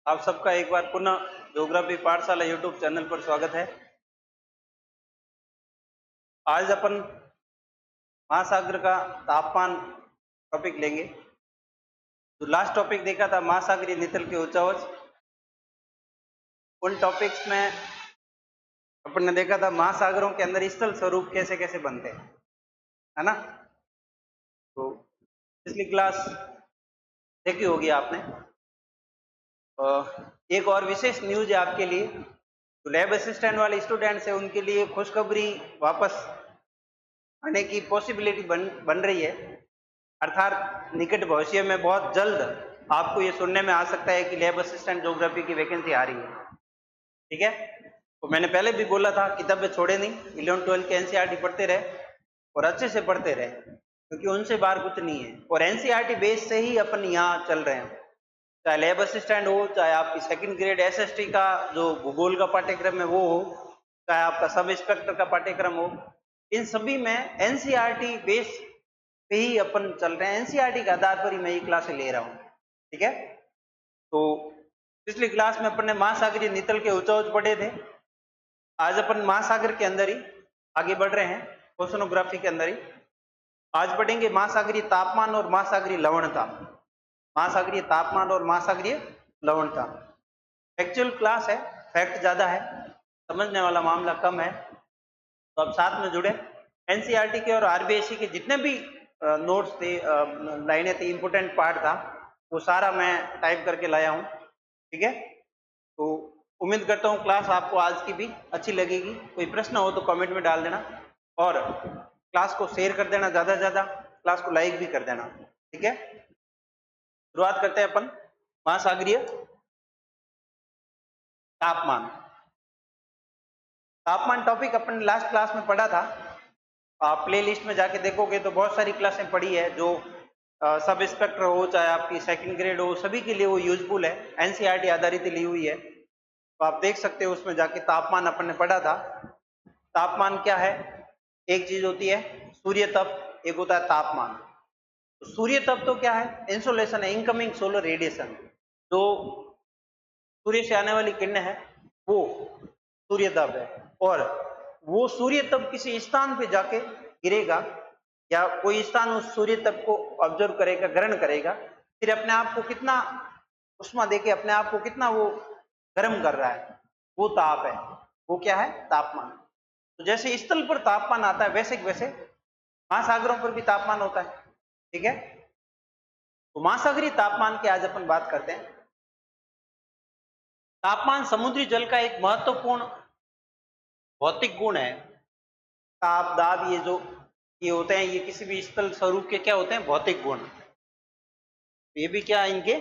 आप सबका एक बार पुनः ज्योग्राफी पाठशाला यूट्यूब चैनल पर स्वागत है। आज अपन महासागर का तापमान टॉपिक लेंगे। तो लास्ट टॉपिक देखा था महासागरीय नितल के उच्चावच। उन टॉपिक्स में अपन ने देखा था महासागरों के अंदर स्थल स्वरूप कैसे कैसे बनते हैं, है ना। तो पिछली क्लास देखी होगी आपने। एक और विशेष न्यूज है आपके लिए। तो लैब असिस्टेंट वाले स्टूडेंट्स है उनके लिए खुशखबरी वापस आने की पॉसिबिलिटी बन रही है। अर्थात निकट भविष्य में बहुत जल्द आपको ये सुनने में आ सकता है कि लैब असिस्टेंट ज्योग्राफी की वैकेंसी आ रही है। ठीक है। तो मैंने पहले भी बोला था किताबें छोड़े नहीं, 11-12 के एनसीईआरटी पढ़ते रहे और अच्छे से पढ़ते रहे, क्योंकि उनसे बाहर कुछ नहीं है। और एनसीईआरटी बेस से ही अपन यहाँ चल रहे हैं, चाहे लैब असिस्टेंट हो, चाहे आपकी सेकंड ग्रेड एसएसटी का जो भूगोल का पाठ्यक्रम है वो हो, चाहे आपका सब इंस्पेक्टर का पाठ्यक्रम हो, इन सभी में एनसीईआरटी बेस पे ही अपन चल रहे हैं। एनसीईआरटी के आधार पर ही मैं ये क्लासें ले रहा हूँ। ठीक है। तो पिछली क्लास में अपन ने महासागरीय नितल के उच्चावच पढ़े थे। आज अपन महासागर के अंदर ही आगे बढ़ रहे हैं, ओशनोग्राफी के अंदर ही। आज पढ़ेंगे महासागरीय तापमान और महासागरीय लवणता। महासागरीय तापमान और महासागरीय लवणता एक्चुअल क्लास है, फैक्ट ज्यादा है, समझने वाला मामला कम है। तो अब साथ में जुड़े। एनसीईआरटी के और आरबीएसई के जितने भी नोट्स थे, लाइनें थी, इंपोर्टेंट पार्ट था, वो सारा मैं टाइप करके लाया हूँ। ठीक है। तो उम्मीद करता हूँ क्लास आपको आज की भी अच्छी लगेगी। कोई प्रश्न हो तो कमेंट में डाल देना और क्लास को शेयर कर देना, ज्यादा से ज्यादा क्लास को लाइक भी कर देना। ठीक है। शुरुआत करते हैं अपन महासागरीय तापमान। तापमान टॉपिक अपन लास्ट क्लास में पढ़ा था। आप प्ले लिस्ट में जाके देखोगे तो बहुत सारी क्लासें पढ़ी है जो सब इंस्पेक्टर हो, चाहे आपकी सेकंड ग्रेड हो, सभी के लिए वो यूजफुल है। एनसीईआरटी आधारित ली हुई है, तो आप देख सकते हो उसमें जाके। तापमान अपन ने पढ़ा था। तापमान क्या है? एक चीज होती है सूर्य तप, एक होता है तापमान। तो सूर्य तप तो क्या है? इंसोलेशन है, इनकमिंग सोलर रेडिएशन। जो सूर्य से आने वाली किरणें है वो सूर्य तप है। और वो सूर्य तप किसी स्थान पे जाके गिरेगा या कोई स्थान उस सूर्य तप को ऑब्जर्व करेगा, ग्रहण करेगा, फिर अपने आप को कितना उष्मा देके अपने आप को कितना वो गर्म कर रहा है, वो ताप है। वो क्या है? तापमान। तो जैसे स्थल पर तापमान आता है वैसे वैसे महासागरों पर भी तापमान होता है। ठीक है। तो महासागरीय तापमान की आज अपन बात करते हैं। तापमान समुद्री जल का एक महत्वपूर्ण भौतिक गुण है। ताप, दाब, ये होते हैं, ये किसी भी स्थल स्वरूप के क्या होते हैं? भौतिक गुण। ये भी क्या इनके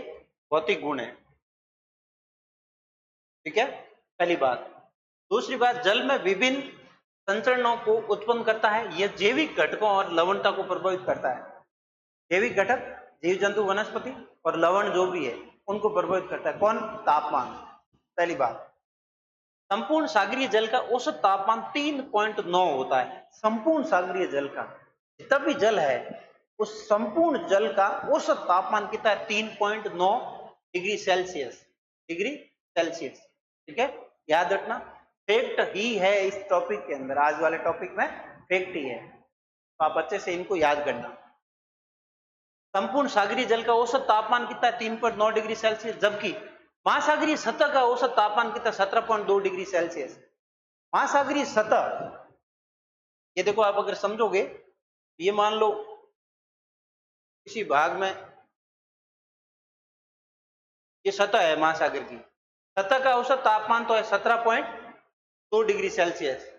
भौतिक गुण है। ठीक है, पहली बात। दूसरी बात, जल में विभिन्न संचरणों को उत्पन्न करता है। यह जैविक घटकों और लवणता को प्रभावित करता है। जैविक घटक, जीव जंतु, वनस्पति, और लवण जो भी है उनको प्रभावित करता है कौन? तापमान। पहली बात। संपूर्ण सागरीय जल का औसत तापमान 3.9 होता है। संपूर्ण सागरीय जल का जितना भी जल है उस संपूर्ण जल का औसत तापमान कितना है? 3.9 डिग्री सेल्सियस। Degree Celsius. ठीक है, याद रखना। फैक्ट ही है इस टॉपिक के अंदर, आज वाले टॉपिक में फैक्ट ही है, तो आप अच्छे से इनको याद करना। संपूर्ण सागरीय जल का औसत तापमान कितना है? 3.9 डिग्री सेल्सियस। जबकि महासागरीय सतह का औसत तापमान कितना? 17.2 डिग्री सेल्सियस। महासागरीय सतह, ये देखो, आप अगर समझोगे, ये मान लो किसी भाग में ये सतह है महासागर की, सतह का औसत तापमान तो है 17.2 डिग्री सेल्सियस।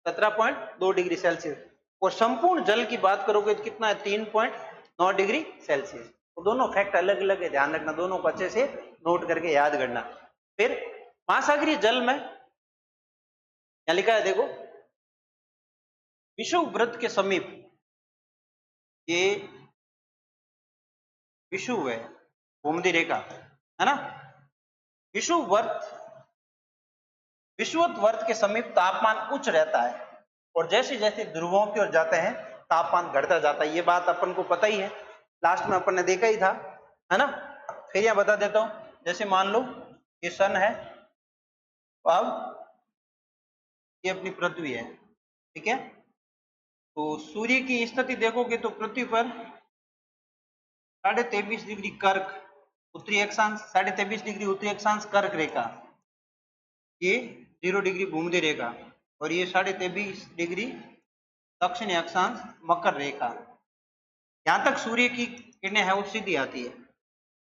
17.2 degree Celsius. और संपूर्ण जल की बात करोगे तो कितना है? 3.9 डिग्री सेल्सियस। तो दोनों फैक्ट अलग अलग है, ध्यान रखना, दोनों को अच्छे से नोट करके याद करना। फिर महासागरीय जल में क्या लिखा है देखो, विषुववृत्त के समीप, ये विषुव है, भूमध्य रेखा है ना, विषुवत वर्त के समीप तापमान उच्च रहता है, और जैसे जैसे ध्रुवों की ओर जाते हैं तापमान घटता जाता है। ये बात अपन को पता ही है, लास्ट में अपन ने देखा ही था, है ना। फिर यहां बता देता हूं। जैसे मान लो ये सन है, अब ये अपनी पृथ्वी है, ठीक है। तो सूर्य की स्थिति देखोगे तो पृथ्वी पर 23.5 डिग्री कर्क उत्तरी अक्षांश, 23.5 डिग्री उत्तरी अक्षांश कर्क रेखा, ये 0 डिग्री भूमध्य रेखा, और ये 23.5 डिग्री दक्षिणी अक्षांश मकर रेखा। यहां तक सूर्य की किरणें है वो सीधी आती है,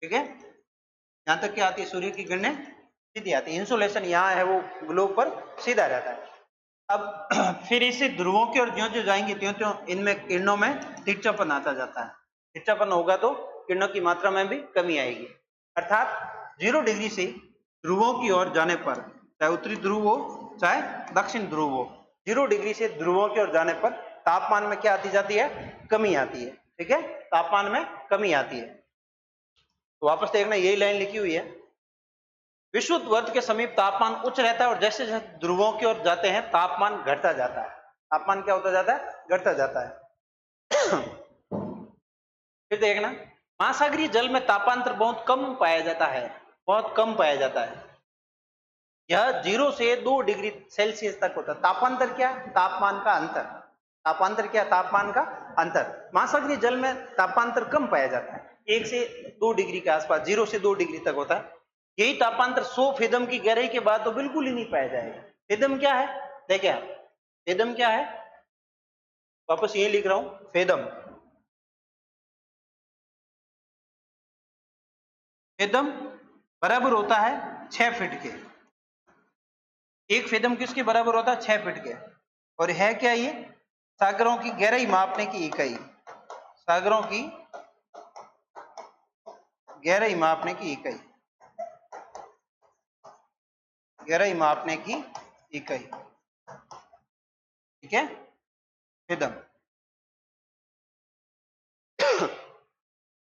ठीक है। यहां तक क्या आती है, सूर्य की किरणें सीधी आती है, इंसुलेशन यहाँ है वो ग्लोब पर सीधा रहता है। अब फिर इसे ध्रुवों की ओर ज्यों ज्यों जाएंगे त्यों त्यों इनमें किरणों में तिरछापन आता जाता है। तिरछापन होगा तो किरणों की मात्रा में भी कमी आएगी, अर्थात 0 डिग्री से ध्रुवों की ओर जाने पर, चाहे उत्तरी ध्रुव हो चाहे दक्षिण ध्रुव हो, 0 डिग्री से ध्रुवों की ओर जाने पर तापमान में क्या आती जाती है, कमी आती है, ठीक है। तापमान में कमी आती है। तो वापस देखना, यही लाइन लिखी हुई है, विषुवत वर्त के समीप तापमान उच्च रहता है और जैसे जैसे ध्रुवों की ओर जाते हैं तापमान घटता जाता है। तापमान क्या होता जाता है, घटता जाता है। फिर देखना, महासागरीय जल में तापांतर बहुत कम पाया जाता है, बहुत कम पाया जाता है। यह 0 से 2 डिग्री सेल्सियस तक होता है। तापांतर क्या, तापमान का अंतर। तापांतर क्या, तापमान का अंतर। महासागरीय जल में तापांतर कम पाया जाता है, 1 से 2 डिग्री के आसपास, 0 से 2 डिग्री तक होता है। यही तापांतर 100 फेदम की गहराई के बाद तो बिल्कुल ही नहीं पाया जाएगा। फेदम क्या है, देखिए आप, फेदम क्या है, वापस ये लिख रहा हूं, फेदम, फेदम बराबर होता है 6 फीट के। एक फेदम किसके बराबर होता है, 6 फीट के। और है क्या ये, सागरों की गहराई मापने की इकाई, सागरों की गहराई मापने की इकाई, गहराई मापने की इकाई, ठीक है, फेदम।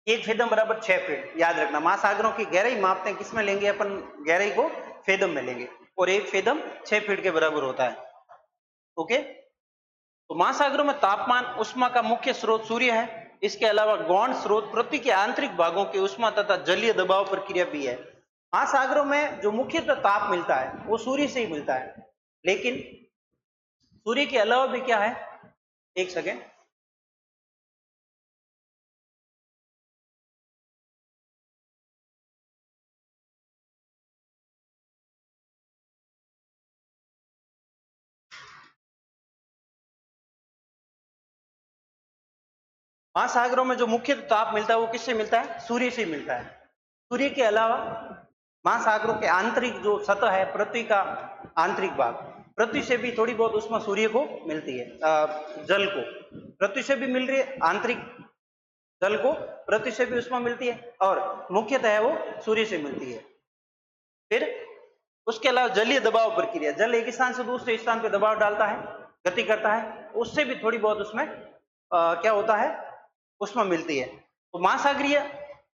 एक फेदम बराबर 6 फीट, याद रखना। महासागरों की गहराई मापते हैं, किसमें लेंगे अपन गहराई को, फेदम में लेंगे, और एक फेदम 6 फीट के बराबर होता है, ओके। तो महासागरों में तापमान उष्मा का मुख्य स्रोत सूर्य है। इसके अलावा गौण स्रोत पृथ्वी के आंतरिक भागों की उष्मा तथा जलीय दबाव प्रक्रिया भी है। महासागरों में जो मुख्यतः ताप मिलता है वो सूर्य से ही मिलता है, लेकिन सूर्य के अलावा भी क्या है, एक सेकेंड, महासागरों में जो मुख्य ताप मिलता है वो किससे मिलता है, सूर्य से मिलता है। सूर्य के अलावा महासागरों के आंतरिक जो सतह है, पृथ्वी का आंतरिक भाग, पृथ्वी से भी थोड़ी बहुत उष्मा सूर्य को मिलती है, जल को पृथ्वी से भी मिल रही है, आंतरिक जल को पृथ्वी से भी उष्मा मिलती है, और मुख्यतः है वो सूर्य से मिलती है। फिर उसके अलावा जलीय दबाव प्रक्रिया, जल एक स्थान से दूसरे स्थान पर दबाव डालता है, गति करता है, उससे भी थोड़ी बहुत उसमें क्या होता है, उष्मा मिलती है। तो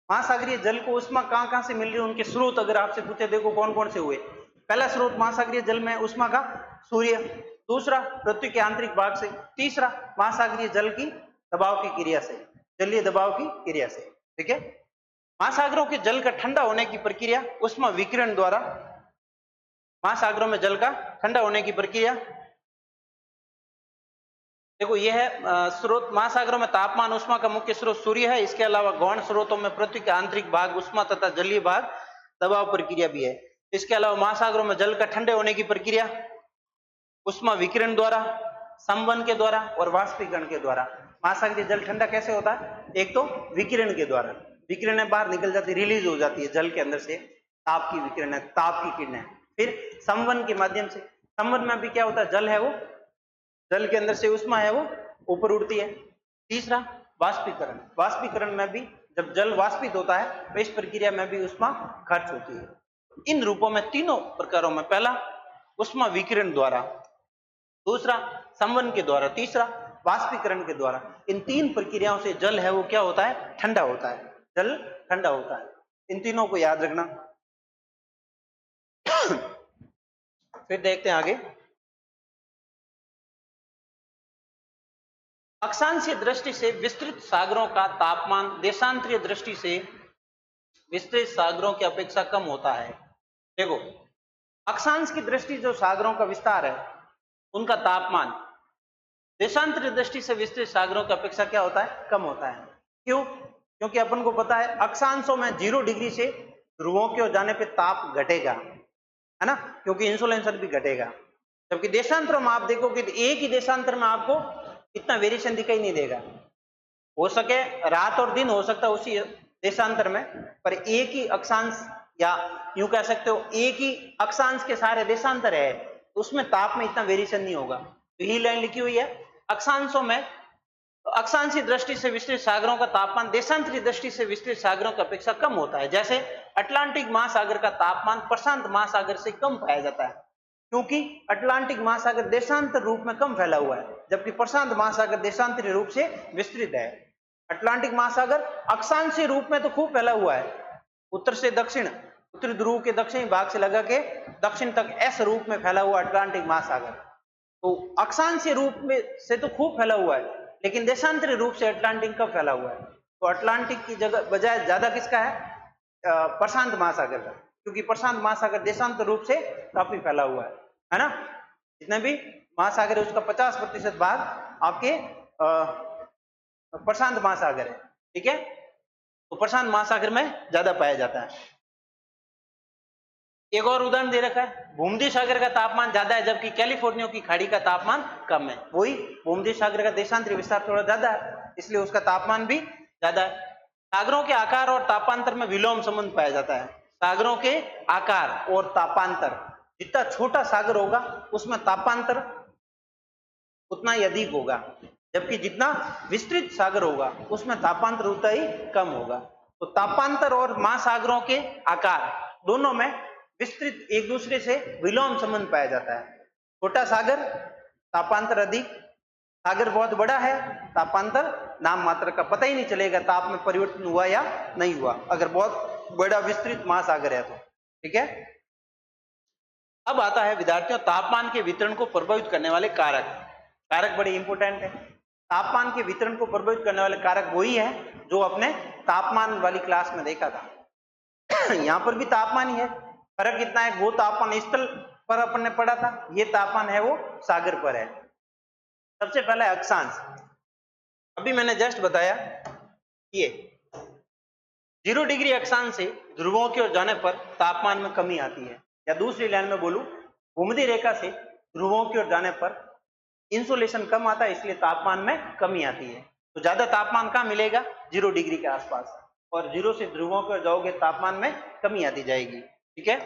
महासागरीय जल को उष्मा कहां से मिल रही है, उनके स्रोत अगर आपसे पूछे, देखो कौन कौन से हुए। पहला स्रोत महासागरीय जल में उष्मा का, सूर्य। दूसरा पृथ्वी के आंतरिक भाग से। तीसरा महासागरीय जल की दबाव की क्रिया से, जलीय दबाव की क्रिया से, ठीक है। महासागरों के जल का ठंडा होने की प्रक्रिया उष्मा विकिरण द्वारा, महासागरों में जल का ठंडा होने की प्रक्रिया, देखो यह है स्रोत। महासागरों में तापमान उष्मा का मुख्य स्रोत सूर्य है। इसके अलावा गौण स्रोतों में पृथ्वी के आंतरिक भाग उष्मा तथा जलीय भाग दबाव प्रक्रिया भी है। इसके अलावा महासागरों में जल का ठंडे होने की प्रक्रिया उष्मा विकिरण द्वारा, संवन के द्वारा और वाष्पीकरण के द्वारा। महासागरीय जल ठंडा कैसे होता है, एक तो विकिरण के द्वारा, विकिरण बाहर निकल जाती, रिलीज हो जाती है जल के अंदर से, ताप की विकिरण, ताप की किरणें। फिर संवन के माध्यम से, संवन में भी क्या होता है, जल है वो, जल के अंदर से उष्मा है वो ऊपर उड़ती है। तीसरा वाष्पीकरण, वाष्पीकरण में भी जब जल वाष्पित होता है तो इस प्रक्रिया में भी उष्मा खर्च होती है। इन रूपों में, तीनों प्रकारों में, पहला उष्मा विकिरण द्वारा, दूसरा संवन के द्वारा, तीसरा वाष्पीकरण के द्वारा, इन तीन प्रक्रियाओं से जल है वो क्या होता है, ठंडा होता है, जल ठंडा होता है। इन तीनों को याद रखना। फिर देखते हैं आगे। अक्षांशीय दृष्टि से विस्तृत सागरों का तापमान देशांतरीय दृष्टि से विस्तृत सागरों की अपेक्षा कम होता है। देखो, अक्षांश की दृष्टि जो सागरों का विस्तार है उनका तापमान देशांतर दृष्टि से विस्तृत सागरों की अपेक्षा क्या होता है, कम होता है। क्यों? क्योंकि अपन को पता है अक्षांशों में 0 डिग्री से ध्रुवों की ओर जाने पे ताप घटेगा, है ना, क्योंकि इंसुलेशन भी घटेगा। जबकि देशांतरों में आप देखोगे तो एक ही देशांतर में आपको इतना वेरिएशन दिखाई नहीं देगा। हो सके रात और दिन हो सकता है उसी देशांतर में, पर एक ही अक्षांश या यूं कह सकते हो एक ही अक्षांश के सारे देशांतर है, उसमें ताप में इतना वेरिएशन नहीं होगा। तो यही लाइन लिखी हुई है, अक्षांशों में अक्षांशीय दृष्टि से विस्तृत सागरों का तापमान देशांतरीय दृष्टि से विस्तृत सागरों की अपेक्षा कम होता है। जैसे अटलांटिक महासागर का तापमान प्रशांत महासागर से कम पाया जाता है, क्योंकि अटलांटिक महासागर देशांतर रूप में कम फैला हुआ है, जबकि प्रशांत महासागर देशांतरीय रूप से विस्तृत है। अटलांटिक महासागर अक्षांशीय रूप में तो खूब फैला हुआ है, उत्तर से दक्षिण, उत्तरी ध्रुव के दक्षिणी भाग से लगा के दक्षिण तक एस रूप में फैला हुआ अटलांटिक महासागर, तो अक्षांशीय रूप में से तो खूब फैला हुआ है, लेकिन देशांतरीय रूप से अटलांटिक कब फैला हुआ है? तो अटलांटिक की जगह बजाय ज्यादा किसका है? प्रशांत महासागर का, क्योंकि प्रशांत महासागर देशांतर रूप से काफी फैला हुआ है ना। जितने भी महासागर है उसका 50% भाग आपके प्रशांत महासागर है, ठीक है। तो प्रशांत महासागर में ज्यादा पाया जाता है। एक और उदाहरण दे रखा है, भूमध्य सागर का तापमान ज्यादा है जबकि कैलिफोर्निया की खाड़ी का तापमान कम है। वही भूमध्य सागर का देशांतरीय विस्तार थोड़ा ज्यादा है, इसलिए उसका तापमान भी ज्यादा है। सागरों के आकार और तापांतर में विलोम संबंध पाया जाता है। सागरों के आकार और तापांतर, जितना छोटा सागर होगा उसमें तापांतर उतना ही अधिक होगा, जबकि जितना विस्तृत सागर होगा उसमें तापांतर उतना ही कम होगा। तो तापांतर और महासागरों के आकार दोनों में विस्तृत एक दूसरे से विलोम संबंध पाया जाता है। छोटा सागर तापांतर अधिक, सागर बहुत बड़ा है तापांतर नाम मात्र का, पता ही नहीं चलेगा ताप में परिवर्तन हुआ या नहीं हुआ, अगर बहुत बड़ा विस्तृत महासागर है तो, ठीक है। अब आता है विद्यार्थियों तापमान के वितरण को प्रभावित करने वाले कारक। कारक बड़े इंपॉर्टेंट है। तापमान के वितरण को प्रभावित करने वाले कारक वही है जो अपने तापमान वाली क्लास में देखा था। यहां पर भी तापमान ही है, फर्क कितना है, वो तापमान स्थल पर अपन ने पढ़ा था, ये तापमान है वो सागर पर है। सबसे पहला है अक्षांश। अभी मैंने जस्ट बताया ये 0 डिग्री अक्षांश से ध्रुवों की ओर जाने पर तापमान में कमी आती है, या दूसरी लाइन में बोलूं भूमध्य रेखा से ध्रुवों की ओर जाने पर इंसुलेशन कम आता है, इसलिए तापमान में कमी आती है। तो ज्यादा तापमान कहां मिलेगा? 0 डिग्री के आसपास, और 0 से ध्रुवों की ओर जाओगे तापमान में कमी आती जाएगी, ठीक है।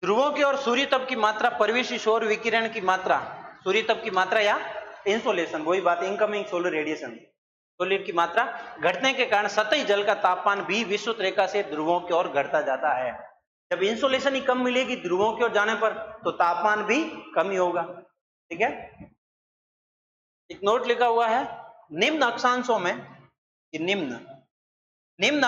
ध्रुवों की ओर सूर्य तप की मात्रा, परिवेशी सौर विकिरण की मात्रा, सूर्य तप की मात्रा या इंसोलेशन, वही बात इनकमिंग सोलर रेडिएशन, सोलर की मात्रा घटने के कारण सतही जल का तापमान भी विषुवत रेखा से ध्रुवों की ओर घटता जाता है। जब इंसोलेशन ही कम मिलेगी ध्रुवों की ओर जाने पर तो तापमान भी कम ही होगा, ठीक है। एक नोट लिखा हुआ है, निम्न अक्षांशों में, निम्न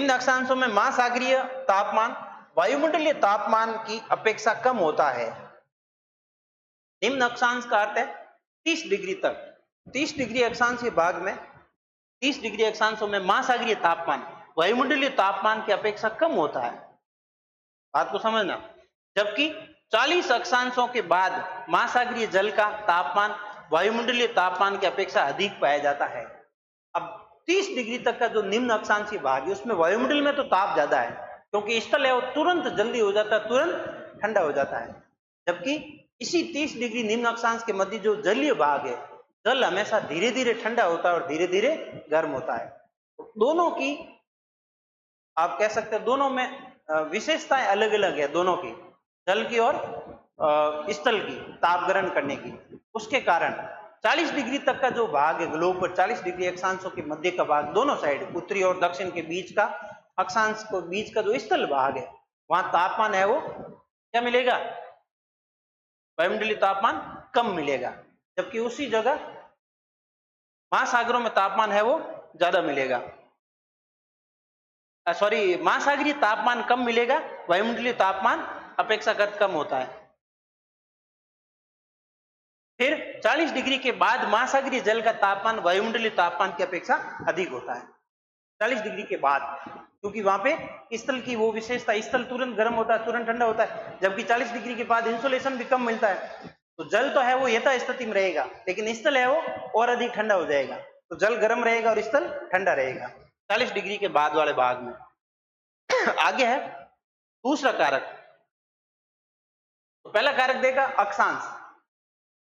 अक्षांशों में महासागरीय तापमान वायुमंडलीय तापमान की अपेक्षा कम होता है। निम्न अक्षांश का अर्थ है 30 डिग्री तक। 30 डिग्री अक्षांशीय भाग में 30 डिग्री अक्षांशों में महासागरीय तापमान वायुमंडलीय तापमान की अपेक्षा कम होता है, बात को समझना। जबकि 40 अक्षांशों के बाद महासागरीय जल का तापमान वायुमंडलीय तापमान की अपेक्षा अधिक पाया जाता है। अब 30 डिग्री तक का जो निम्न अक्षांशीय भाग है उसमें वायुमंडल में तो ताप ज्यादा है, क्योंकि स्थल है वो तुरंत जल्दी हो जाता है, तुरंत ठंडा हो जाता है। जबकि इसी 30 डिग्री निम्न अक्षांश के मध्य जो जलीय भाग है, जल हमेशा धीरे धीरे ठंडा होता है और धीरे धीरे गर्म होता है। तो दोनों की आप कह सकते हैं दोनों में विशेषताएं अलग अलग है, दोनों की, जल की और स्थल की ताप ग्रहण करने की। उसके कारण 40 डिग्री तक का जो भाग है ग्लोब पर, 40 डिग्री अक्षांशों के मध्य का भाग, दोनों साइड उत्तरी और दक्षिण के बीच का अक्षांश को बीच का जो स्थल भाग है वहां तापमान है वो क्या मिलेगा? वायुमंडलीय तापमान कम मिलेगा। जबकि उसी जगह महासागरों में तापमान है वो ज्यादा मिलेगा, सॉरी महासागरीय तापमान कम मिलेगा, वायुमंडलीय तापमान अपेक्षाकृत कम होता है। फिर 40 डिग्री के बाद महासागरीय जल का तापमान वायुमंडलीय तापमान की अपेक्षा अधिक होता है। 40 डिग्री के बाद, क्योंकि वहां पे स्थल की वो विशेषता, स्थल तुरंत गर्म होता है, तुरंत ठंडा होता है, जबकि 40 डिग्री के बाद इंसुलेशन भी कम मिलता है। तो जल तो है वो यथा स्थिति में रहेगा, लेकिन स्थल है वो और अधिक ठंडा हो जाएगा। तो जल गर्म रहेगा और स्थल ठंडा रहेगा 40 डिग्री के बाद वाले भाग में। आगे है दूसरा कारक। तो पहला कारक देखा अक्षांश।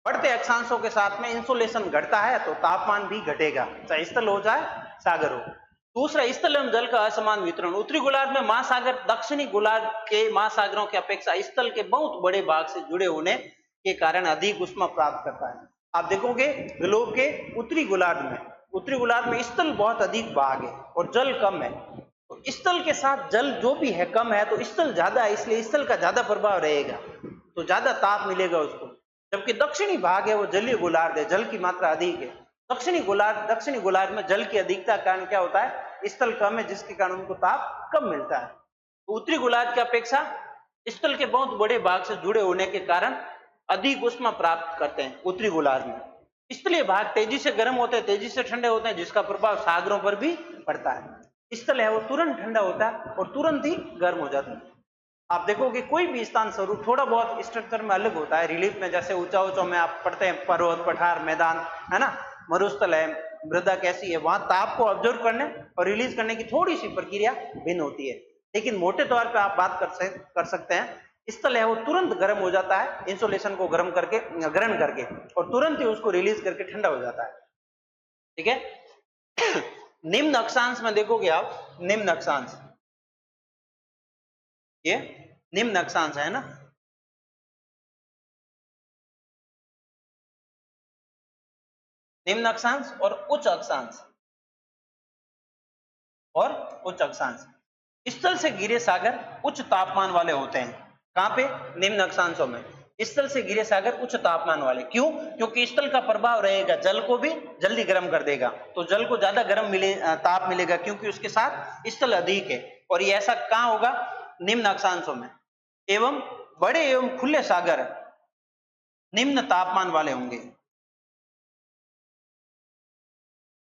बढ़ते अक्षांशों के साथ में इंसुलेशन घटता है तो तापमान भी घटेगा, चाहे स्थल हो चाहे सागर हो। दूसरा, स्थल एवं जल का असमान वितरण। उत्तरी गोलार्ध में महासागर दक्षिणी गोलार्ध के महासागरों की अपेक्षा स्थल के बहुत बड़े भाग से जुड़े होने के कारण अधिक ऊष्मा प्राप्त करता है। आप देखोगे ग्लोब के उत्तरी गोलार्ध में स्थल बहुत अधिक भाग है और जल कम है। तो स्थल के साथ जल जो भी है कम है, तो स्थल ज्यादा है, इसलिए स्थल का ज्यादा प्रभाव रहेगा, तो ज्यादा ताप मिलेगा उसको। जबकि दक्षिणी भाग है वो जलीय गोलार्ध है, जल की मात्रा अधिक है। दक्षिणी गोलार्ध में जल की अधिकता के कारण क्या होता है, स्थल कम है, जिसके कारण उनको ताप कम मिलता है। तो उत्तरी गोलार्ध की अपेक्षा स्थल के बहुत बड़े भाग से जुड़े होने के कारण अधिक ऊष्मा प्राप्त करते हैं उत्तरी गोलार्ध में। स्थलीय भाग तेजी से गर्म होते हैं, तेजी से ठंडे होते हैं, जिसका प्रभाव सागरों पर भी पड़ता है। स्थल है वो तुरंत ठंडा होता है और तुरंत ही गर्म हो जाता है। आप देखोगे कोई भी स्थान स्वरूप थोड़ा बहुत स्ट्रक्चर में अलग होता है, रिलीफ में, जैसे ऊंचा में आप पढ़ते हैं पर्वत, पठार, मैदान, है ना, मरुस्थल है, मृदा कैसी है, वहां ताप को ऑब्जर्व करने और रिलीज करने की थोड़ी सी प्रक्रिया भिन्न होती है। लेकिन मोटे तौर पे आप बात कर सकते हैं, स्थल है वो तुरंत गर्म हो जाता है इंसुलेशन को ग्रहण करके और तुरंत ही उसको रिलीज करके ठंडा हो जाता है। ठीक है। निम्न अक्षांश में देखोगे आप, निम्न अक्षांश, ये निम्न अक्षांश है ना, निम्न अक्षांश और उच्च अक्षांश स्थल से घिरे सागर उच्च तापमान वाले होते हैं। कहां पे, निम्न अक्षांशों में। स्थल से घिरे सागर उच्च तापमान वाले, क्यों? क्योंकि स्थल का प्रभाव रहेगा, जल को भी जल्दी गर्म कर देगा, तो जल को ज्यादा ताप मिलेगा, क्योंकि उसके साथ स्थल अधिक है। और ये ऐसा कहां होगा, निम्न अक्षांशों में। एवं बड़े एवं खुले सागर निम्न तापमान वाले होंगे।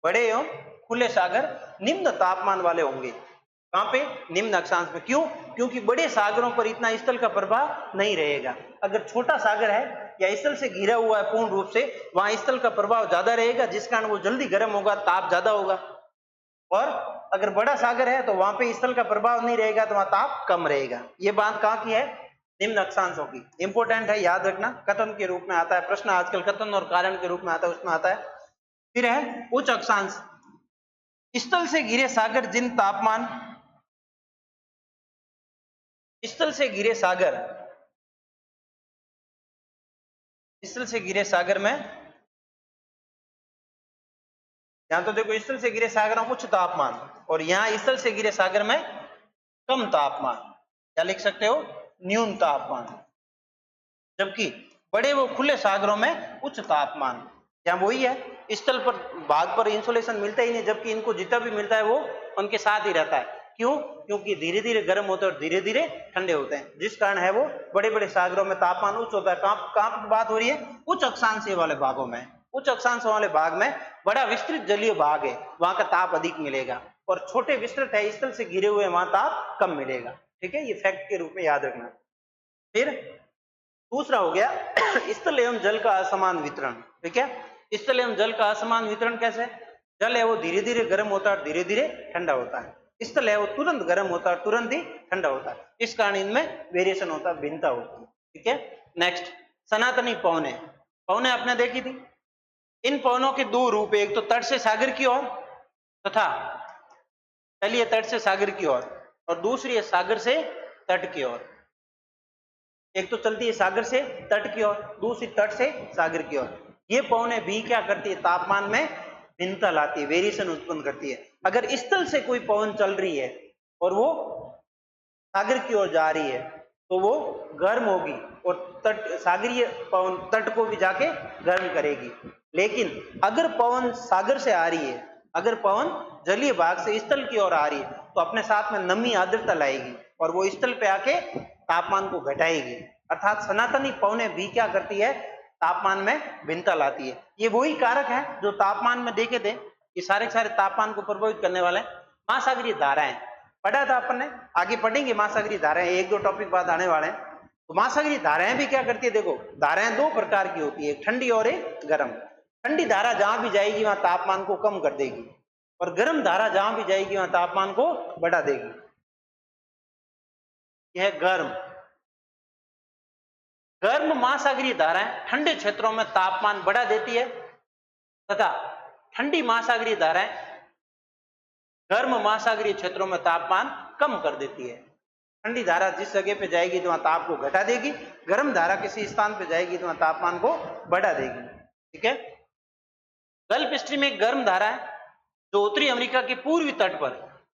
बड़े एवं खुले सागर निम्न तापमान वाले होंगे। कहां पे, निम्न अक्षांश में। क्यों? क्योंकि बड़े सागरों पर इतना स्थल का प्रभाव नहीं रहेगा। अगर छोटा सागर है या स्थल से घिरा हुआ है पूर्ण रूप से, वहां स्थल का प्रभाव ज्यादा रहेगा, जिस कारण वो जल्दी गर्म होगा, ताप ज्यादा होगा। और अगर बड़ा सागर है तो वहां पे स्थल का प्रभाव नहीं रहेगा, तो वहां ताप कम रहेगा। ये बात कहां की है, निम्न अक्षांशों की। इंपोर्टेंट है, याद रखना, कथन के रूप में आता है प्रश्न, आजकल कथन और कारण के रूप में आता है, उसमें आता है। फिर है उच्च अक्षांश। स्थल से घिरे सागर जिन तापमान, स्थल से घिरे सागर में, यहां तो देखो स्थल से घिरे सागर में उच्च तापमान, और यहां स्थल से घिरे सागर में कम तापमान, क्या लिख सकते हो, न्यून तापमान। जबकि बड़े वो खुले सागरों में उच्च तापमान। यहाँ वही है, स्थल पर भाग पर इंसुलेशन मिलता ही नहीं, जबकि इनको जितना भी मिलता है वो उनके साथ ही रहता है। क्यों? क्योंकि धीरे धीरे गर्म होते हैं और धीरे धीरे ठंडे होते हैं, जिस कारण है वो बड़े बड़े सागरों में तापमान उच्च होता है। कहां की बात हो रही है, उच्च अक्षांशीय वाले भागों में। उच्च अक्षांश वाले भाग में बड़ा विस्तृत जलीय भाग है, वहां का ताप अधिक मिलेगा, और छोटे विस्तृत है, स्थल से घिरे हुए, वहां ताप कम मिलेगा। ठीक है, ये फैक्ट के रूप में याद रखना। फिर दूसरा हो गया स्थल एवं जल का असमान वितरण। ठीक है, स्थल एवं जल का असमान वितरण कैसे? जल है वो धीरे धीरे गर्म होता है और धीरे धीरे ठंडा होता है, स्थल है वो तुरंत गर्म होता है, तुरंत ही ठंडा होता है, इस कारण इनमें वेरिएशन होता है, भिन्नता होती है। ठीक है, नेक्स्ट, सनातनी पवने। पवने आपने देखी थी। इन पवनों के दो रूप, एक तो तट से सागर की ओर, तथा चलिए तट से सागर की ओर, और दूसरी है सागर से तट की ओर। एक तो चलती है सागर से तट की ओर, दूसरी तट से सागर की ओर। ये पवने भी क्या करती है, तापमान में भिन्नता लाती है, वेरिएशन उत्पन्न करती है। अगर स्थल से कोई पवन चल रही है और वो सागर की ओर जा रही है, तो वो गर्म होगी, और सागरीय पवन तट को भी जाके गर्म करेगी। लेकिन अगर पवन सागर से आ रही है, अगर पवन जलीय भाग से स्थल की ओर आ रही है, तो अपने साथ में नमी, आर्द्रता लाएगी, और वो स्थल पे आके तापमान को घटाएगी। अर्थात सनातनी पवने भी क्या करती है, तापमान में भिन्नता लाती है। ये वही कारक है जो तापमान में देखे थे, ये सारे तापमान को प्रभावित करने वाले हैं। महासागरीय धाराएं पढ़ा था अपन ने, आगे पढ़ेंगे महासागरीय धाराएं, एक दो टॉपिक बाद आने वाले हैं। तो महासागरीय धाराएं भी क्या करती है, देखो धाराएं दो प्रकार की होती है, एक ठंडी और एक गर्म। ठंडी धारा जहां भी जाएगी वहां तापमान को कम कर देगी, और गर्म धारा जहां भी जाएगी वहां तापमान को बढ़ा देगी। यह गर्म महासागरीय धाराएं ठंडे क्षेत्रों में तापमान बढ़ा देती है, तथा ठंडी महासागरीय धाराएं गर्म महासागरीय क्षेत्रों में तापमान कम कर देती है। ठंडी धारा जिस जगह पे जाएगी तो वहां ताप को घटा देगी, गर्म धारा किसी स्थान पे जाएगी तो वहां तापमान को बढ़ा देगी। ठीक है। गल्फ स्ट्रीम एक गर्म धारा है जो उत्तरी अमेरिका के पूर्वी तट पर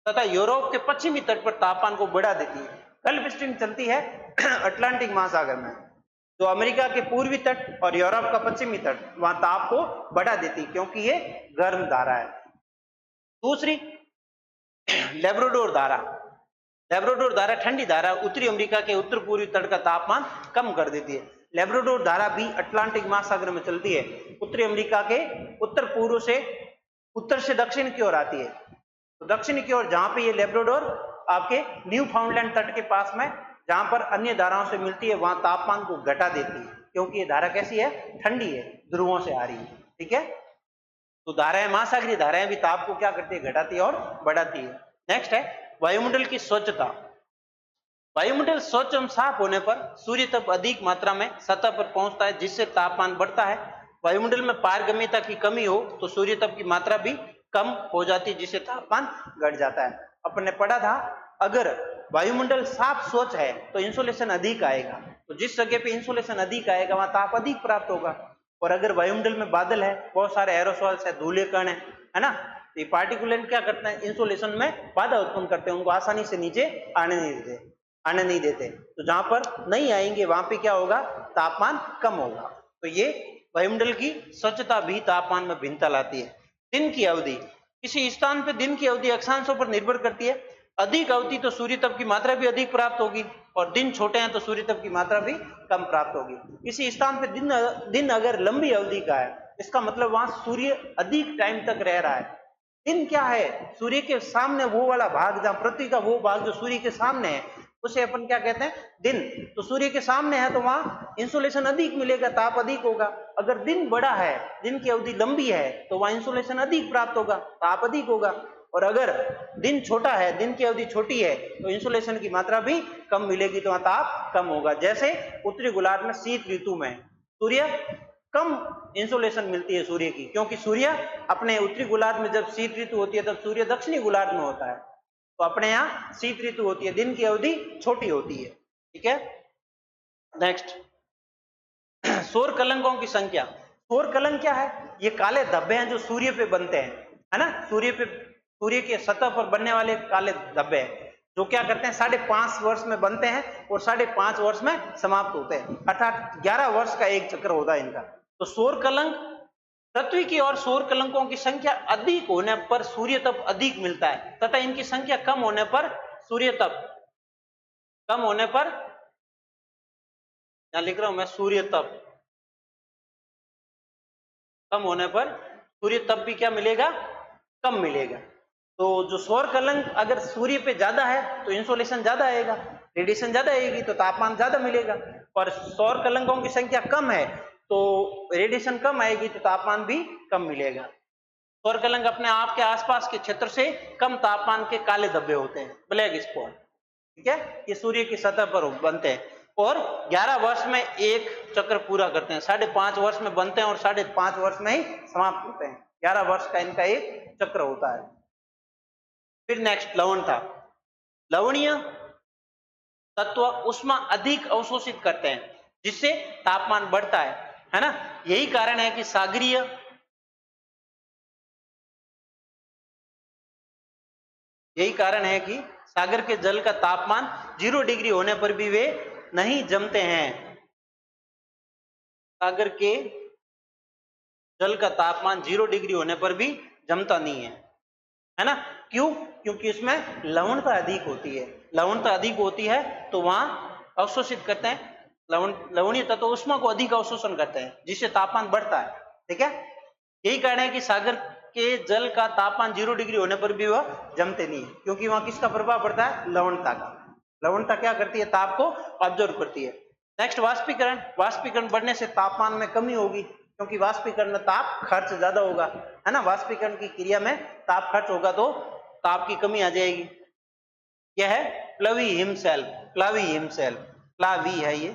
तथा यूरोप के पश्चिमी तट पर तापमान को बढ़ा देती है। गल्फ स्ट्रीम चलती है अटलांटिक महासागर में, तो अमेरिका के पूर्वी तट और यूरोप का पश्चिमी तट वहां ताप को बढ़ा देती है, क्योंकि ये गर्म धारा है। दूसरी लेब्राडोर धारा। लेब्राडोर धारा ठंडी धारा, उत्तरी अमेरिका के उत्तर पूर्वी तट का तापमान कम कर देती है। लेब्राडोर धारा भी अटलांटिक महासागर में चलती है, उत्तरी अमेरिका के उत्तर पूर्व से उत्तर से दक्षिण की ओर आती है। तो दक्षिण की ओर जहां पे ये लेब्राडोर आपके न्यू फाउंडलैंड तट के पास में जहां पर अन्य धाराओं से मिलती है वहां तापमान को घटा देती है, क्योंकि ये धारा कैसी है, ठंडी है, ध्रुवों से आ रही है। ठीक है। तो धाराएं, महासागरीय धाराएं भी ताप को क्या करती है, घटाती है और बढ़ाती है। नेक्स्ट है वायुमंडल की स्वच्छता। वायुमंडल स्वच्छ एवं साफ होने पर सूर्य तप अधिक मात्रा में सतह पर पहुंचता है, जिससे तापमान बढ़ता है। वायुमंडल में पारगम्यता की कमी हो तो सूर्य तप की मात्रा भी कम हो जाती है, जिससे तापमान घट जाता है। अपन ने पढ़ा था अगर वायुमंडल साफ स्वच्छ है तो इंसोलेशन अधिक आएगा, तो जिस जगह पे इंसोलेशन अधिक आएगा वहां ताप अधिक प्राप्त होगा। और अगर वायुमंडल में बादल है, बहुत सारे एरोसॉल्स है, धूले कण है ना, तो ये पार्टिकुलेंट क्या करते हैं, इंसोलेशन में बाधा उत्पन्न करते हैं, उनको आसानी से नीचे आने नहीं देते। तो जहां पर नहीं आएंगे वहां पे क्या होगा, तापमान कम होगा। तो ये वायुमंडल की स्वच्छता भी तापमान में भिन्नता लाती है। दिन की अवधि, किसी स्थान पर दिन की अवधि अक्षांशों पर निर्भर करती है। अधिक अवधि तो सूर्य तप की मात्रा भी अधिक प्राप्त होगी, और दिन छोटे हैं तो सूर्य तप की मात्रा भी कम प्राप्त होगी। किसी स्थान पर दिन अगर लंबी अवधि का है, इसका मतलब वहां सूर्य अधिक टाइम तक रह रहा है। दिन क्या है, सूर्य के सामने वो वाला भाग, जहां पृथ्वी का वो भाग जो सूर्य के सामने है, उसे अपन क्या कहते हैं, दिन। तो सूर्य के सामने है तो वहां इंसोलेशन अधिक मिलेगा, ताप अधिक होगा। अगर दिन बड़ा है, दिन की अवधि लंबी है, तो वहां इंसोलेशन अधिक प्राप्त होगा, ताप अधिक होगा। और अगर दिन छोटा है, दिन की अवधि छोटी है, तो इंसोलेशन की मात्रा भी कम मिलेगी, तो वहां ताप कम होगा। जैसे उत्तरी गोलार्ध में शीत ऋतु में सूर्य कम इंसोलेशन मिलती है सूर्य की, क्योंकि सूर्य अपने उत्तरी गोलार्ध में जब शीत ऋतु होती है तब सूर्य दक्षिणी गोलार्ध में होता है। तो अपने यहाँ शीत ऋतु होती है, दिन की अवधि छोटी होती है। ठीक है। नेक्स्ट, सौर कलंकों की संख्या। सौर कलंक क्या है, ये काले धब्बे हैं जो सूर्य पे बनते हैं, है ना, सूर्य के सतह पर बनने वाले काले धब्बे हैं, जो क्या करते हैं 5.5 वर्ष में बनते हैं और 5.5 वर्ष में समाप्त होते हैं, अर्थात 11 वर्ष का एक चक्र होता है इनका। तो सौर कलंक, पृथ्वी की और सौर कलंकों की संख्या अधिक होने पर सूर्य तप अधिक मिलता है, तथा इनकी संख्या कम होने पर सूर्य तप कम होने पर, यहां लिख रहा हूं मैं, सूर्य तप कम होने पर सूर्य तप भी क्या मिलेगा, कम मिलेगा। तो जो सौर कलंक अगर सूर्य पे ज्यादा है तो इंसोलेशन ज्यादा आएगा, रेडिएशन ज्यादा आएगी तो तापमान ज्यादा मिलेगा। और सौर कलंकों की संख्या कम है तो रेडिएशन कम आएगी तो तापमान भी कम मिलेगा। सौर कलंक अपने आप के आसपास के क्षेत्र से कम तापमान के काले धब्बे होते हैं, ब्लैक स्पॉट। ठीक है। ये सूर्य की सतह पर बनते हैं और 11 वर्ष में एक चक्र पूरा करते हैं, 5.5 वर्ष में बनते हैं और 5.5 वर्ष में ही समाप्त होते हैं। 11 वर्ष का इनका एक चक्र होता है। फिर नेक्स्ट लवणता। लवणीय तत्व उष्मा अधिक अवशोषित करते हैं, जिससे तापमान बढ़ता है ना। यही कारण है कि सागर के जल का तापमान 0 डिग्री होने पर भी वे नहीं जमते हैं। सागर के जल का तापमान 0 डिग्री होने पर भी जमता नहीं है ना। क्यों? क्योंकि इसमें लवणता अधिक होती है। लवणता अधिक होती है तो वहां अवशोषित करते हैं, लवणीय तत्व उष्मा को अधिक अवशोषण करते हैं, जिससे तापमान बढ़ता है। ठीक है। यही कारण है कि सागर के जल का तापमान 0 डिग्री होने पर भी वह जमते नहीं है, क्योंकि वहां किसका प्रभाव पड़ता है? लवणता का। लवणता क्या करती है? ताप को ऑब्जर्व करती है। नेक्स्ट वाष्पीकरण। वाष्पीकरण बढ़ने से तापमान में कमी होगी, क्योंकि वाष्पीकरण में ताप खर्च ज्यादा होगा, है ना। वाष्पीकरण की क्रिया में ताप खर्च होगा तो ताप की कमी आ जाएगी। यह है प्लवी हिमशैल। प्लावी हिमशैल, प्लावी है ये,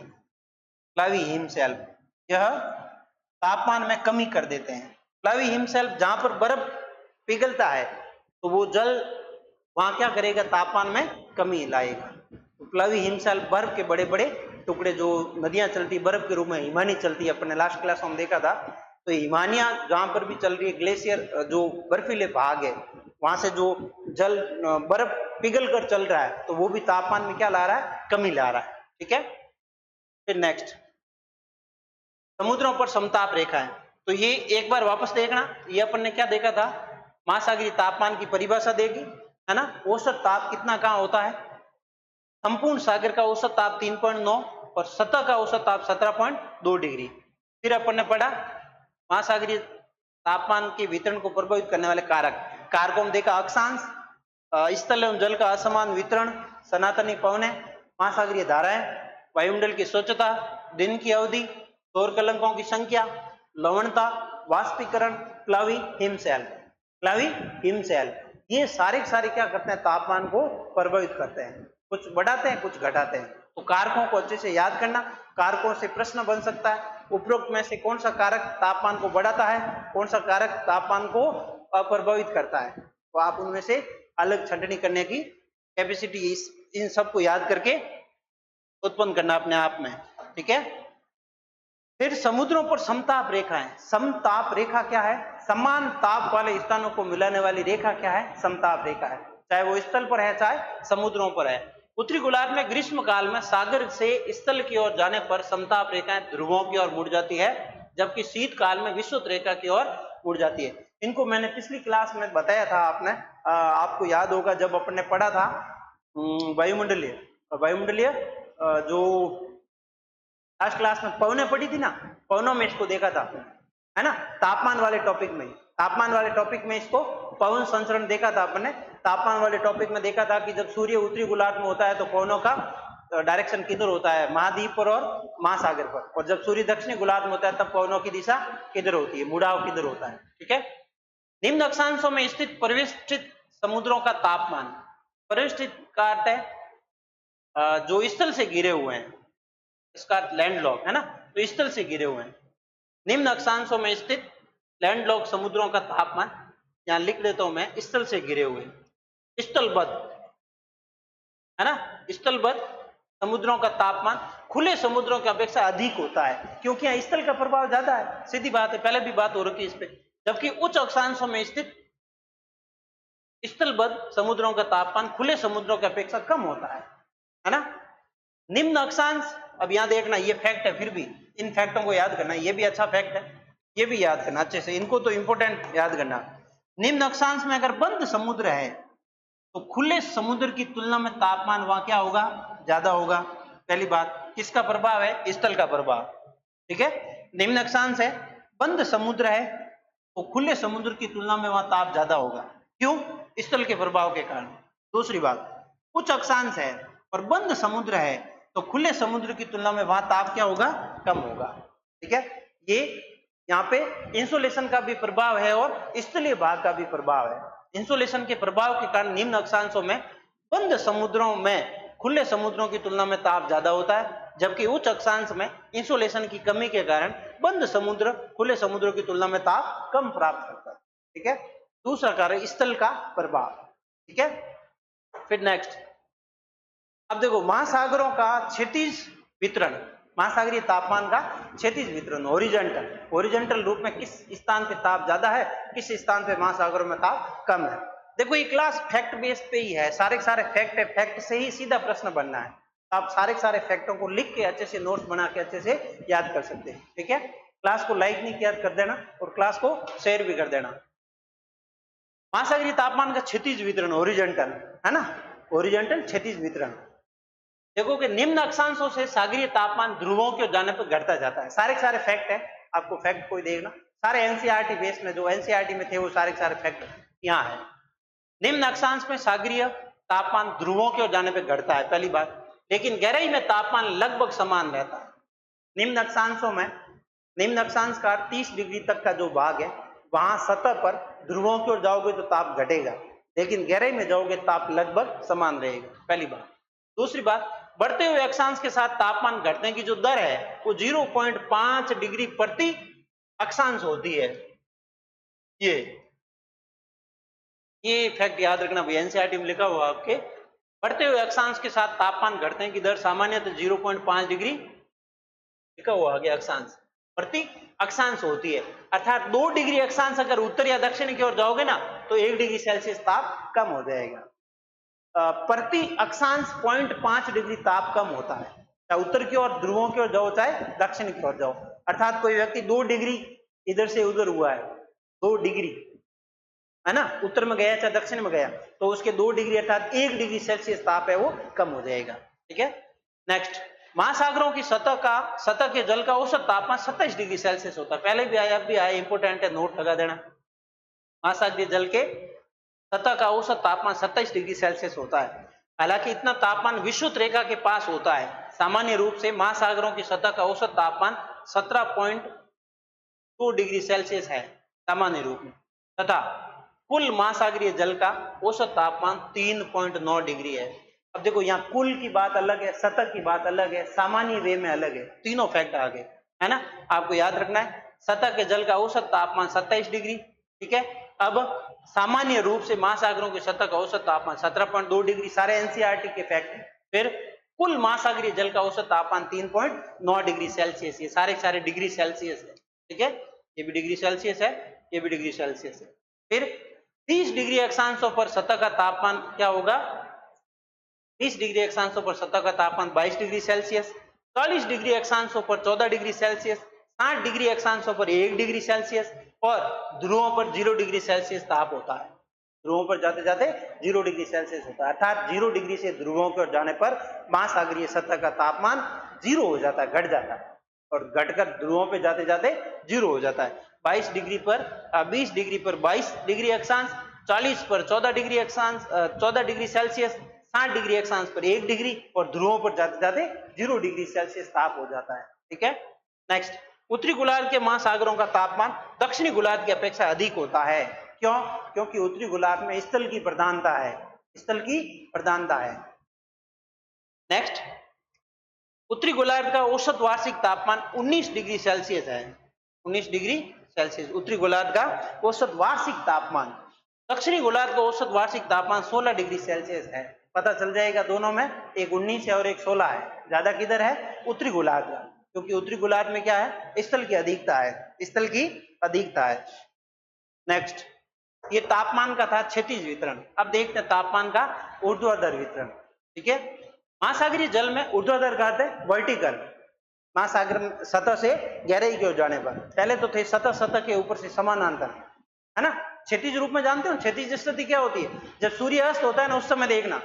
प्लावी हिमशैल, यह तापमान में कमी कर देते हैं। प्लावी हिमशैल जहां पर बर्फ पिघलता है तो वो जल वहां क्या करेगा? तापमान में कमी लाएगा। तो प्लावी हिमशैल बर्फ के बड़े बड़े टुकड़े, जो नदियां चलती बर्फ के रूप में, हिमानी चलती है, अपने लास्ट क्लास में देखा था। तो हिमानियां जहां पर भी चल रही है, ग्लेशियर जो बर्फीले भाग है, वहां से जो जल बर्फ पिघल कर चल रहा है, तो वो भी तापमान में क्या ला रहा है? कमी ला रहा है। ठीक है। फिर नेक्स्ट, समुद्रों पर समताप रेखा है। तो ये एक बार वापस देखना, ये अपन ने क्या देखा था? महासागरीय तापमान की परिभाषा देगी, है ना। औसत ताप कितना कहां होता है? संपूर्ण सागर का औसत ताप 3.9 और सतह का औसत ताप 17.2 डिग्री। फिर अपन ने पढ़ा महासागरीय तापमान के वितरण को प्रभावित करने वाले कारक। कारकों में देखा अक्षांश, स्थल एवं जल का असमान वितरण, सनातनी पवनें, महासागरीय धाराएं, वायुमंडल की स्वच्छता, दिन की अवधि, सौर कलंकों की संख्या, लवणता, वाष्पीकरण, प्लावी हिमशैल। प्लावी हिमशैल ये सारे क्या करते हैं? तापमान को प्रभावित करते हैं। कुछ बढ़ाते हैं, कुछ घटाते हैं। तो कारकों को अच्छे से याद करना। कारकों से प्रश्न बन सकता है। उपरोक्त में से कौन सा कारक तापमान को बढ़ाता है, कौन सा कारक तापमान को अप्रभावित करता है? तो आप उनमें से अलग छंटनी करने की कैपेसिटी इन सबको याद करके उत्पन्न करना अपने आप में। ठीक है। फिर समुद्रों पर समताप रेखा है। समताप रेखा क्या है? समान ताप वाले स्थानों को मिलाने वाली रेखा क्या है? समताप रेखा है। चाहे वो स्थल पर है, चाहे समुद्रों पर है। उत्तरी गोलार्ध में ग्रीष्म काल में सागर से स्थल की ओर जाने पर समताप रेखाएं ध्रुवों की ओर मुड़ जाती है, जबकि शीत काल में विषुवत रेखा की ओर मुड़ जाती है। इनको मैंने पिछली क्लास में बताया था। आपको याद होगा जब अपन ने पढ़ा था वायुमंडलीय जो लास्ट क्लास में पवनें पढ़ी थी ना, पवनों में इसको देखा था, है ना। तापमान वाले टॉपिक में इसको पवन संचरण देखा था अपन ने। तापमान वाले टॉपिक में देखा था कि जब सूर्य उत्तरी गोलार्ध में होता है तो पवनों का डायरेक्शन किधर होता है? महाद्वीप पर और महासागर पर। और जब सूर्य दक्षिणी गोलार्ध में होता है तब पवनों की दिशा किधर होती है? मुड़ाव किधर होता है? ठीक है। निम्न अक्षांशों में स्थित परिवेष्टित समुद्रों का तापमान। परिवेष्टित का अर्थ है जो स्थल से घिरे हुए हैं, इसका लैंडलॉक, है ना। तो स्थल से घिरे हुए हैं। निम्न अक्षांशों में स्थित लैंडलॉक समुद्रों का तापमान, यहां लिख देता हूं मैं, स्थल से घिरे हुए, स्थलबद्ध, है ना। स्थलबद्ध समुद्रों का तापमान खुले समुद्रों की अपेक्षा अधिक होता है, क्योंकि यहाँ स्थल का प्रभाव ज्यादा है। सीधी बात है, पहले भी बात हो रखी है इस पे। जबकि उच्च अक्षांशों में स्थित स्थलबद्ध समुद्रों का तापमान खुले समुद्रों की अपेक्षा कम होता है ना। निम्न अक्षांश, अब यहां देखना, ये फैक्ट है, फिर भी इन फैक्टों को याद करना। ये भी अच्छा फैक्ट है, ये भी याद करना अच्छे से, इनको तो इंपोर्टेंट याद करना। निम्न अक्षांश में अगर बंद समुद्र है तो खुले समुद्र की तुलना में तापमान वहां क्या होगा? ज्यादा होगा। पहली बात, किसका प्रभाव है? स्थल का प्रभाव। ठीक है। निम्न अक्षांश है, बंद समुद्र है, तो खुले समुद्र की तुलना में वहां ताप ज्यादा होगा। क्यों? स्थल के प्रभाव के कारण। दूसरी बात, उच्च अक्षांश है और बंद समुद्र है, तो खुले समुद्र की तुलना में वहां ताप क्या होगा? कम होगा। ठीक है। ये यहाँ पे इंसुलेशन का भी प्रभाव है और स्थलीय भाग का भी प्रभाव है। इंसुलेशन के प्रभाव के कारण निम्न अक्षांशों में बंद समुद्रों में खुले समुद्रों की तुलना में ताप ज्यादा होता है, जबकि उच्च अक्षांश में इंसुलेशन की कमी के कारण बंद समुद्र खुले समुद्रों की तुलना में ताप कम प्राप्त करता है। ठीक है। दूसरा कारण स्थल का प्रभाव। ठीक है। फिर नेक्स्ट, अब देखो महासागरों का क्षैतिज वितरण, महासागरीय तापमान का क्षैतिज वितरण, ओरिजेंटल रूप में किस स्थान पे ताप ज्यादा है, किस स्थान पे महासागरों में ताप कम है। देखो ये क्लास फैक्ट बेस पे ही है, सारे फैक्ट है, फैक्ट से ही सीधा प्रश्न बनना है। आप सारे फैक्टों को लिख के अच्छे से नोट्स बना के अच्छे से याद कर सकते हैं। ठीक है। क्लास को लाइक नहीं किया कर देना और क्लास को शेयर भी कर देना। महासागरीय तापमान का क्षैतिज वितरण, ओरिजेंटल, है ना, ओरिजेंटल क्षैतिज वितरण। देखो कि निम्न अक्षांशों से सागरीय तापमान ध्रुवों के जाने पर घटता जाता है। सारे फैक्ट है, आपको फैक्ट कोई देखना, सारे एनसीईआरटी बेस में जो एनसीईआरटी में थे वो सारे सारे फैक्ट यहाँ है। निम्न अक्षांश में सागरीय तापमान ध्रुवों की ओर जाने पे घटता है, पहली बात, लेकिन गहराई में तापमान लगभग समान रहता है। निम्न अक्षांशों में, निम्न अक्षांश का 30 डिग्री तक का जो भाग है वहां सतह पर ध्रुवों की ओर जाओगे तो ताप घटेगा, लेकिन गहराई में जाओगे ताप लगभग समान रहेगा, पहली बात। दूसरी बात, बढ़ते हुए अक्षांश के साथ तापमान घटने की जो दर है वो 0.5 डिग्री प्रति अक्षांश होती है। ये फैक्ट याद रखना भाई, एनसीईआरटी में लिखा हुआ आपके, बढ़ते हुए अक्षांश के साथ तापमान घटने की दर सामान्यतः 0.5 डिग्री लिखा हुआ आगे अक्षांश प्रति अक्षांश होती है। अर्थात 2 डिग्री अक्षांश अगर उत्तर या दक्षिण की ओर जाओगे ना तो 1 डिग्री सेल्सियस ताप कम हो जाएगा। प्रति अक्षांश 0.5 डिग्री ताप कम होता है, चाहे उत्तर की ओर ध्रुवों की ओर जाओ चाहे दक्षिण की ओर जाओ। अर्थात कोई व्यक्ति 2 डिग्री इधर से उधर हुआ है, 2 डिग्री है ना, उत्तर में गया चाहे दक्षिण में गया, तो उसके 2 डिग्री अर्थात 1 डिग्री सेल्सियस ताप है वो कम हो जाएगा। ठीक है, नेक्स्ट, महासागरों की सतह के जल का औसत तापमान 27 डिग्री सेल्सियस होता है। पहले भी आया, अब भी आया, इंपोर्टेंट है, नोट लगा देना। महासागरीय जल के सतह का औसत तापमान 27 डिग्री सेल्सियस होता है। हालांकि इतना तापमान विषुवत रेखा के पास होता है। सामान्य रूप से महासागरों की सतह का औसत तापमान 17.2 डिग्री सेल्सियस है सामान्य रूप में, तथा कुल महासागरीय जल का औसत तापमान 3.9 डिग्री है। अब देखो यहाँ कुल की बात अलग है, सतह की बात अलग है, सामान्य वे में अलग है, तीनों फैक्ट आ गए, है ना। आपको याद रखना है सतह के जल का औसत तापमान 27 डिग्री, ठीक है। अब सामान्य रूप से महासागरों की सतह का औसत तापमान 17.2 डिग्री, सारे एनसीईआरटी के फैक्ट। फिर कुल महासागरीय जल का औसत तापमान 3.9 डिग्री सेल्सियस, ये सारे डिग्री सेल्सियस है, ठीक है। ये भी डिग्री सेल्सियस है, ये भी डिग्री सेल्सियस है। फिर 30 डिग्री अक्षांशों पर सतह का तापमान क्या होगा, 30 डिग्री अक्षांशों पर सतह का तापमान 22 डिग्री सेल्सियस, 40 डिग्री अक्षांशों पर 14 डिग्री सेल्सियस, 60 डिग्री अक्षांशों पर 1 डिग्री सेल्सियस और ध्रुवों पर 0 डिग्री सेल्सियस ताप होता है। ध्रुवों पर जाते जाते 0 डिग्री सेल्सियस होता है, अर्थात 0 डिग्री से ध्रुवों पर जाने पर महासागरीय सतह का तापमान 0 हो जाता है, घट जाता है, और घटकर ध्रुवों पे जाते जाते 0 हो जाता है। 22 डिग्री पर 20 डिग्री पर 22 डिग्री अक्षांश, 40 पर 14 डिग्री अक्षांश 14 डिग्री सेल्सियस, 60 डिग्री अक्षांश पर 1 डिग्री और ध्रुवों पर जाते जाते 0 डिग्री सेल्सियस ताप हो जाता है, ठीक है। नेक्स्ट, उत्तरी गोलार्ध के महासागरों का तापमान दक्षिणी गोलार्ध की अपेक्षा अधिक होता है। क्यों? क्योंकि उत्तरी गोलार्ध में स्थल की प्रधानता है, स्थल की प्रधानता है। नेक्स्ट, उत्तरी गोलार्ध का औसत वार्षिक तापमान 19 डिग्री सेल्सियस है, 19 डिग्री सेल्सियस उत्तरी गोलार्ध का औसत वार्षिक तापमान। दक्षिणी गोलार्ध का औसत वार्षिक तापमान 16 डिग्री सेल्सियस है। पता चल जाएगा दोनों में, एक 19 है और एक 16 है। ज्यादा किधर है? उत्तरी गोलार्ध का, क्योंकि उत्तरी गोलार्ध में क्या है? स्थल की अधिकता है, स्थल की अधिकता है। नेक्स्ट, ये तापमान का था क्षैतिज वितरण। अब देखते हैं तापमान का ऊर्ध्वाधर वितरण, ठीक है। महासागरीय जल में ऊर्ध्वाधर का अर्थ है वर्टिकल, महासागर सतह से गहराई की ओर जाने पर। पहले तो थे सतह के ऊपर से समानांतर, है ना। क्षैतिज रूप में जानते हो क्षैतिज स्थिति क्या होती है? जब सूर्य अस्त होता है ना, उस समय देखना,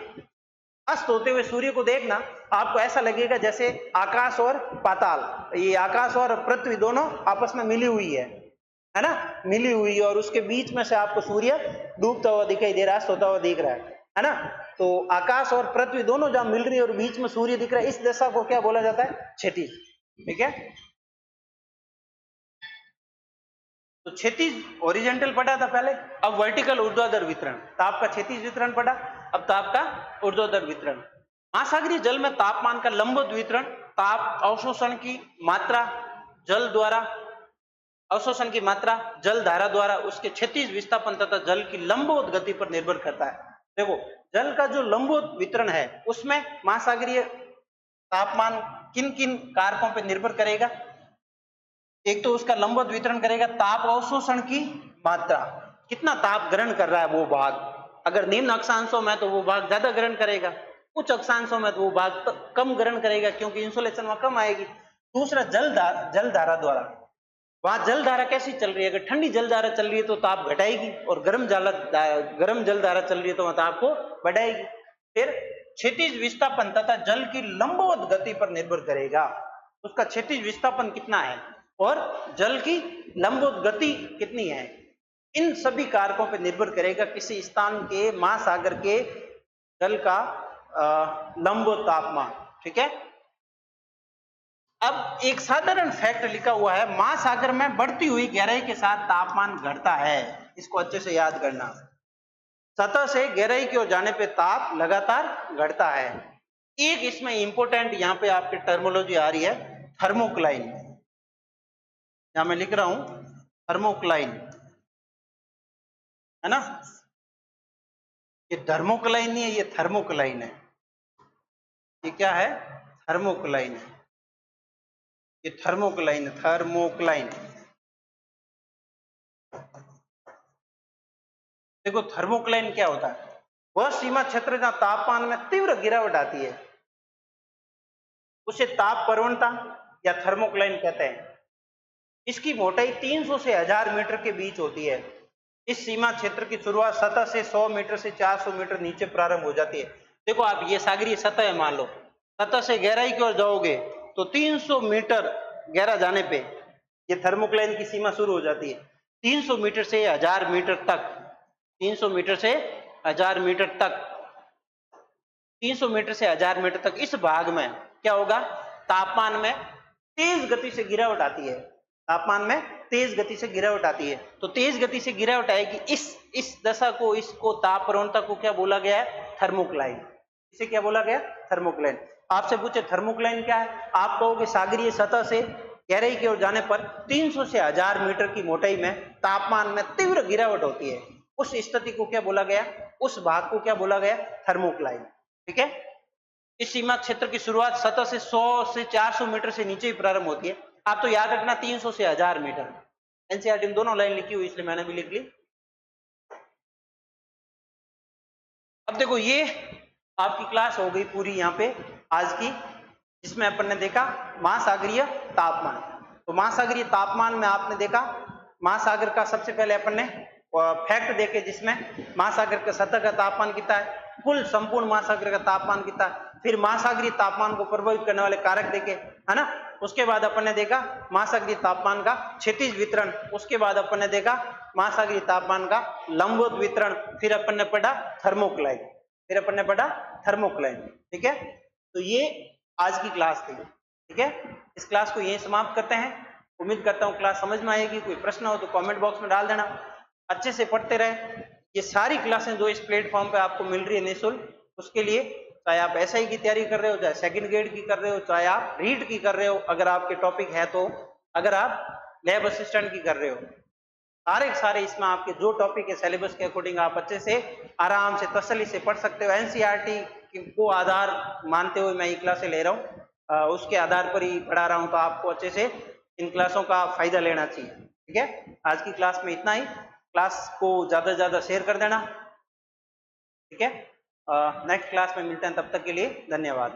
अस्त होते हुए सूर्य को देखना, आपको ऐसा लगेगा जैसे आकाश और पाताल, ये आकाश और पृथ्वी दोनों आपस में मिली हुई है ना, मिली हुई है, और उसके बीच में से आपको सूर्य डूबता हुआ दिखाई दे रहा है, अस्त होता हुआ दिख रहा है ना। तो आकाश और पृथ्वी दोनों जहां मिल रही है और बीच में सूर्य दिख रहा है, इस दशा को क्या बोला जाता है? क्षैतिज, ठीक है। तो क्षैतिज हॉरिजॉन्टल पढ़ा था पहले, अब वर्टिकल ऊर्ध्वाधर वितरण। ताप का क्षैतिज वितरण पढ़ा, अब ताप का ऊर्ध्वाधर वितरण। महासागरीय जल में तापमान का लंबवत वितरण ताप अवशोषण की मात्रा जल द्वारा, अवशोषण की मात्रा जल धारा द्वारा उसके क्षैतिज विस्थापन तथा जल की लंबवत गति पर निर्भर करता है। देखो, जल का जो लंबवत वितरण है उसमें महासागरीय तापमान किन किन कारकों पर निर्भर करेगा? एक तो उसका लंबवत वितरण करेगा ताप अवशोषण की मात्रा, कितना ताप ग्रहण कर रहा है वो भाग। अगर निम्न अक्षांशों में तो वो भाग ज्यादा ग्रहण करेगा, उच्च अक्षांशों में तो वो भाग कम ग्रहण करेगा, क्योंकि इंसुलेशन वहां कम आएगी। दूसरा, जल धारा द्वारा, वहां जल धारा कैसी चल रही है? अगर ठंडी जल धारा चल रही है तो ताप घटाएगी, और गर्म जल धारा चल रही है तो वह ताप को बढ़ाएगी। फिर क्षैतिज विस्थापन तथा जल की लंबवत गति पर निर्भर करेगा, उसका क्षैतिज विस्थापन कितना है। और जल की लंबवत गति कितनी है। इन सभी कारकों पर निर्भर करेगा किसी स्थान के महासागर के जल का लंबवत तापमान। ठीक है। अब एक साधारण फैक्ट लिखा हुआ है, महासागर में बढ़ती हुई गहराई के साथ तापमान घटता है। इसको अच्छे से याद करना। सतह से गहराई की ओर जाने पे ताप लगातार घटता है। एक इसमें इंपॉर्टेंट यहां पे आपकी टर्मोलॉजी आ रही है, थर्मोक्लाइन। यहां मैं लिख रहा हूं थर्मोक्लाइन, है ना। ये थर्मोक्लाइन नहीं है, ये थर्मोक्लाइन है। ये क्या है? थर्मोक्लाइन है। ये थर्मोक्लाइन, थर्मोक्लाइन। देखो थर्मोक्लाइन क्या होता है? वह सीमा क्षेत्र जहां तापमान में तीव्र गिरावट आती है उसे ताप प्रवणता या थर्मोक्लाइन कहते हैं। इसकी मोटाई 300 से 1000 मीटर के बीच होती है। इस सीमा क्षेत्र की शुरुआत सतह से 100 मीटर से 400 मीटर नीचे प्रारंभ हो जाती है। देखो आप, ये सागरीय सतह है, मान लो सतह से गहराई की ओर जाओगे तो 300 मीटर गहरा जाने पे ये थर्मोक्लाइन की सीमा शुरू हो जाती है। 300 मीटर से 1000 मीटर तक, 300 मीटर से 1000 मीटर तक, 300 मीटर से 1000 मीटर तक इस भाग में क्या होगा? तापमान में तेज गति से गिरावट आती है। तापमान में तेज गति से गिरावट आती है। तो तेज गति से गिरावट आएगी, इस दशा को, इसको ताप प्रवणता को क्या बोला गया है? थर्मोक्लाइन। इसे क्या बोला गया? थर्मोक्लाइन। आपसे पूछे थर्मोक्लाइन क्या है, आप कहोगे सागरीय सतह से गहराई की ओर जाने पर 300 से 1000 मीटर की मोटाई में तापमान में तीव्र गिरावट होती है। उस स्थिति को क्या बोला गया? उस भाग को क्या बोला गया? थर्मोक्लाइन। ठीक है। इस सीमा क्षेत्र की शुरुआत सतह से 100 से 400 मीटर से नीचे ही प्रारंभ होती है। आप तो याद रखना 300 से 1000 मीटर। एनसीईआरटी में दोनों लाइन लिखी हुई, इसलिए मैंने भी लिख ली। अब देखो ये आपकी क्लास हो गई पूरी यहाँ पे आज की, जिसमें अपन ने देखा महासागरीय तापमान। तो महासागरीय तापमान में आपने देखा महासागर का सबसे पहले अपन ने फैक्ट देखे, जिसमें महासागर का सतह का तापमान कितना है, कुल संपूर्ण महासागर का तापमान कितना है, फिर महासागरीय तापमान को प्रभावित करने वाले कारक देखे, है ना। उसके बाद अपन ने देखा महासागरीय तापमान का क्षैतिज वितरण, उसके बाद अपन ने देखा महासागरीय तापमान का लंबवत वितरण, फिर अपन ने पढ़ा थर्मोक्लाइन, फिर अपन ने पढ़ा थर्मोक्लाइन। ठीक है। तो ये आज की क्लास थी। ठीक है। इस क्लास को यहीं समाप्त करते हैं। उम्मीद करता हूँ क्लास समझ में आएगी। कोई प्रश्न हो तो कमेंट बॉक्स में डाल देना। अच्छे से पढ़ते रहे। ये सारी क्लासें जो इस प्लेटफॉर्म पे आपको मिल रही है निःशुल्क, उसके लिए चाहे आप एसआई की तैयारी कर रहे हो, चाहे सेकंड ग्रेड की कर रहे हो, चाहे आप रीड की कर रहे हो, अगर आपके टॉपिक है तो, अगर आप लैब असिस्टेंट की कर रहे हो, सारे इसमें आपके जो टॉपिक है सिलेबस के अकॉर्डिंग आप अच्छे से आराम से तसल्ली से पढ़ सकते हो। एनसीईआरटी को आधार मानते हुए मैं ये क्लासें ले रहा हूँ, उसके आधार पर ही पढ़ा रहा हूँ। तो आपको अच्छे से इन क्लासों का फायदा लेना चाहिए। ठीक है। आज की क्लास में इतना ही। क्लास को ज्यादा से ज्यादा शेयर कर देना। ठीक है। नेक्स्ट क्लास में मिलते हैं, तब तक के लिए धन्यवाद।